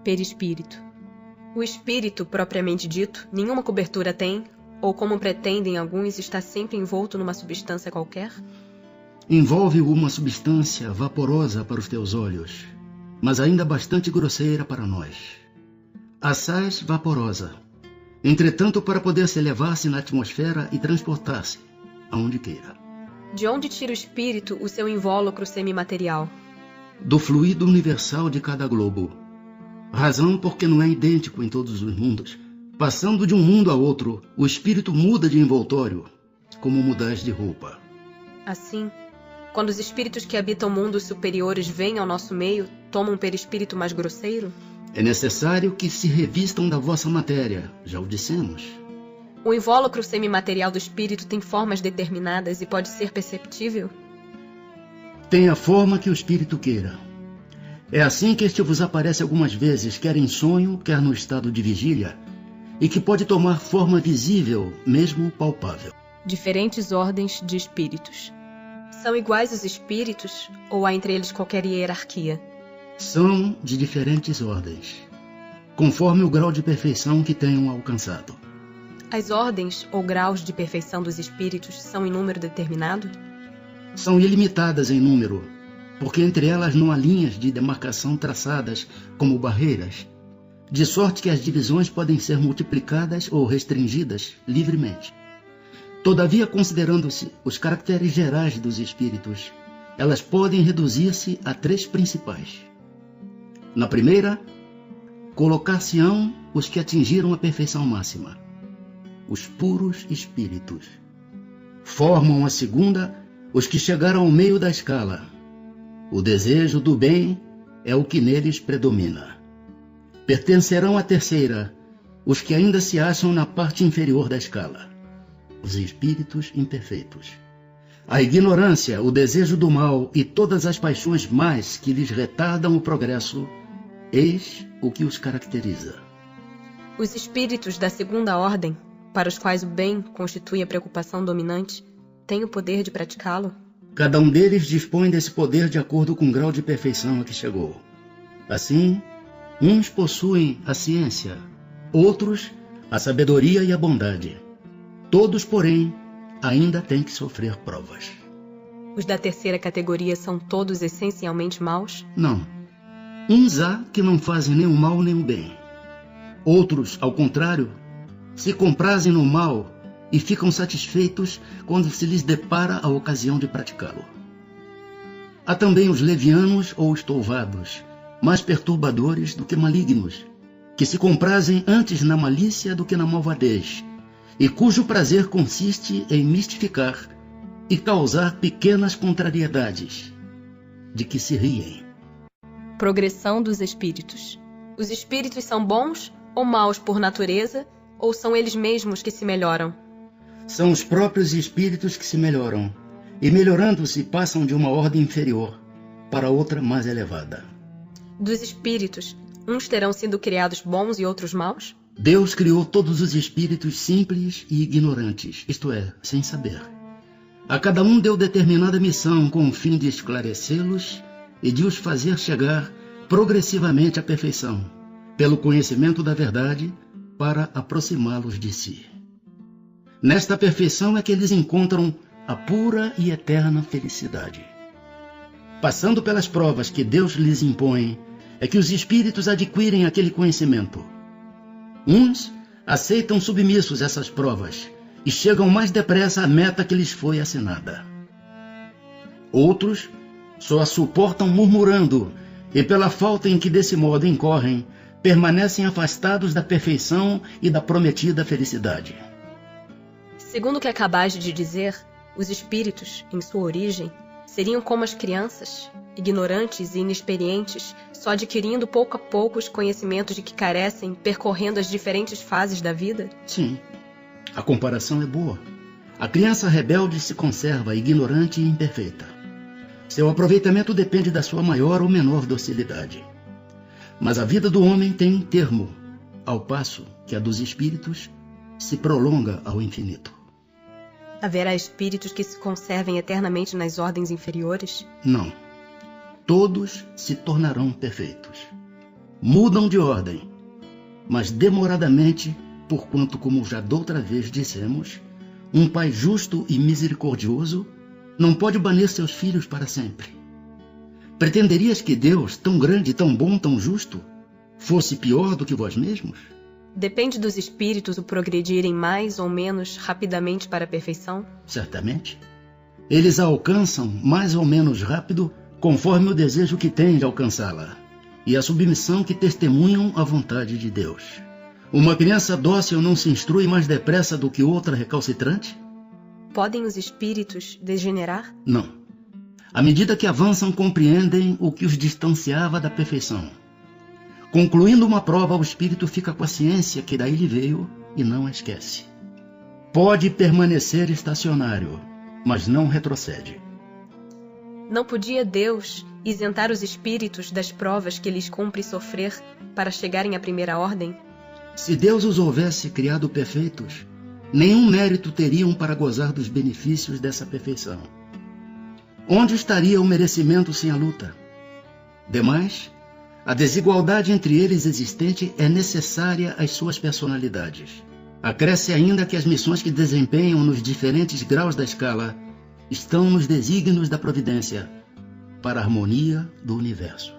Perispírito. O espírito, propriamente dito, nenhuma cobertura tem, ou como pretendem alguns, está sempre envolto numa substância qualquer? Envolve-o uma substância vaporosa para os teus olhos, mas ainda bastante grosseira para nós. Assaz vaporosa, entretanto para poder se elevar-se na atmosfera e transportar-se aonde queira. De onde tira o espírito o seu invólucro semimaterial? Do fluido universal de cada globo. Razão porque não é idêntico em todos os mundos. Passando de um mundo a outro, o espírito muda de envoltório, como mudais de roupa. Assim, quando os espíritos que habitam mundos superiores vêm ao nosso meio, tomam um perispírito mais grosseiro? É necessário que se revistam da vossa matéria, já o dissemos. O invólucro semimaterial do espírito tem formas determinadas e pode ser perceptível? Tem a forma que o espírito queira. É assim que este vos aparece algumas vezes, quer em sonho, quer no estado de vigília, e que pode tomar forma visível, mesmo palpável. Diferentes ordens de espíritos. São iguais os espíritos, ou há entre eles qualquer hierarquia? São de diferentes ordens, conforme o grau de perfeição que tenham alcançado. As ordens ou graus de perfeição dos espíritos são em número determinado? São ilimitadas em número, porque entre elas não há linhas de demarcação traçadas como barreiras, de sorte que as divisões podem ser multiplicadas ou restringidas livremente. Todavia, considerando-se os caracteres gerais dos espíritos, elas podem reduzir-se a 3 principais. Na primeira, colocar-se-ão os que atingiram a perfeição máxima, os puros espíritos. Formam a segunda os que chegaram ao meio da escala. O desejo do bem é o que neles predomina. Pertencerão à terceira os que ainda se acham na parte inferior da escala, os espíritos imperfeitos. A ignorância, o desejo do mal e todas as paixões más que lhes retardam o progresso, eis o que os caracteriza. Os espíritos da segunda ordem, para os quais o bem constitui a preocupação dominante, têm o poder de praticá-lo? Cada um deles dispõe desse poder de acordo com o grau de perfeição a que chegou. Assim, uns possuem a ciência, outros a sabedoria e a bondade. Todos, porém, ainda têm que sofrer provas. Os da terceira categoria são todos essencialmente maus? Não. Uns há que não fazem nem o mal nem o bem. Outros, ao contrário, se comprazem no mal e ficam satisfeitos quando se lhes depara a ocasião de praticá-lo. Há também os levianos ou estouvados, mais perturbadores do que malignos, que se comprazem antes na malícia do que na malvadez, e cujo prazer consiste em mistificar e causar pequenas contrariedades, de que se riem. Progressão dos espíritos. Os espíritos são bons ou maus por natureza, ou são eles mesmos que se melhoram? São os próprios espíritos que se melhoram, e melhorando-se passam de uma ordem inferior para outra mais elevada. Dos espíritos, uns terão sido criados bons e outros maus? Deus criou todos os espíritos simples e ignorantes, isto é, sem saber. A cada um deu determinada missão com o fim de esclarecê-los e de os fazer chegar progressivamente à perfeição, pelo conhecimento da verdade, para aproximá-los de si. Nesta perfeição é que eles encontram a pura e eterna felicidade. Passando pelas provas que Deus lhes impõe, é que os espíritos adquirem aquele conhecimento. Uns aceitam submissos essas provas e chegam mais depressa à meta que lhes foi assinada. Outros só a suportam murmurando e, pela falta em que desse modo incorrem, permanecem afastados da perfeição e da prometida felicidade. Segundo o que acabais de dizer, os espíritos, em sua origem, seriam como as crianças, ignorantes e inexperientes, só adquirindo pouco a pouco os conhecimentos de que carecem, percorrendo as diferentes fases da vida? Sim, a comparação é boa. A criança rebelde se conserva ignorante e imperfeita. Seu aproveitamento depende da sua maior ou menor docilidade. Mas a vida do homem tem um termo, ao passo que a dos espíritos se prolonga ao infinito. Haverá espíritos que se conservem eternamente nas ordens inferiores? Não. Todos se tornarão perfeitos. mudam de ordem, mas demoradamente, porquanto, como já doutra vez dissemos, um Pai justo e misericordioso não pode banir seus filhos para sempre. Pretenderias que Deus, tão grande, tão bom, tão justo, fosse pior do que vós mesmos? Depende dos espíritos o progredirem mais ou menos rapidamente para a perfeição? Certamente. Eles a alcançam mais ou menos rápido conforme o desejo que têm de alcançá-la e a submissão que testemunham à vontade de Deus. Uma criança dócil não se instrui mais depressa do que outra recalcitrante? Podem os espíritos degenerar? Não. À medida que avançam, compreendem o que os distanciava da perfeição. Concluindo uma prova, o espírito fica com a ciência que daí lhe veio e não a esquece. Pode permanecer estacionário, mas não retrocede. Não podia Deus isentar os espíritos das provas que lhes cumpre sofrer para chegarem à primeira ordem? Se Deus os houvesse criado perfeitos, nenhum mérito teriam para gozar dos benefícios dessa perfeição. Onde estaria o merecimento sem a luta? Demais, a desigualdade entre eles existente é necessária às suas personalidades. Acresce ainda que as missões que desempenham nos diferentes graus da escala estão nos desígnios da providência para a harmonia do universo.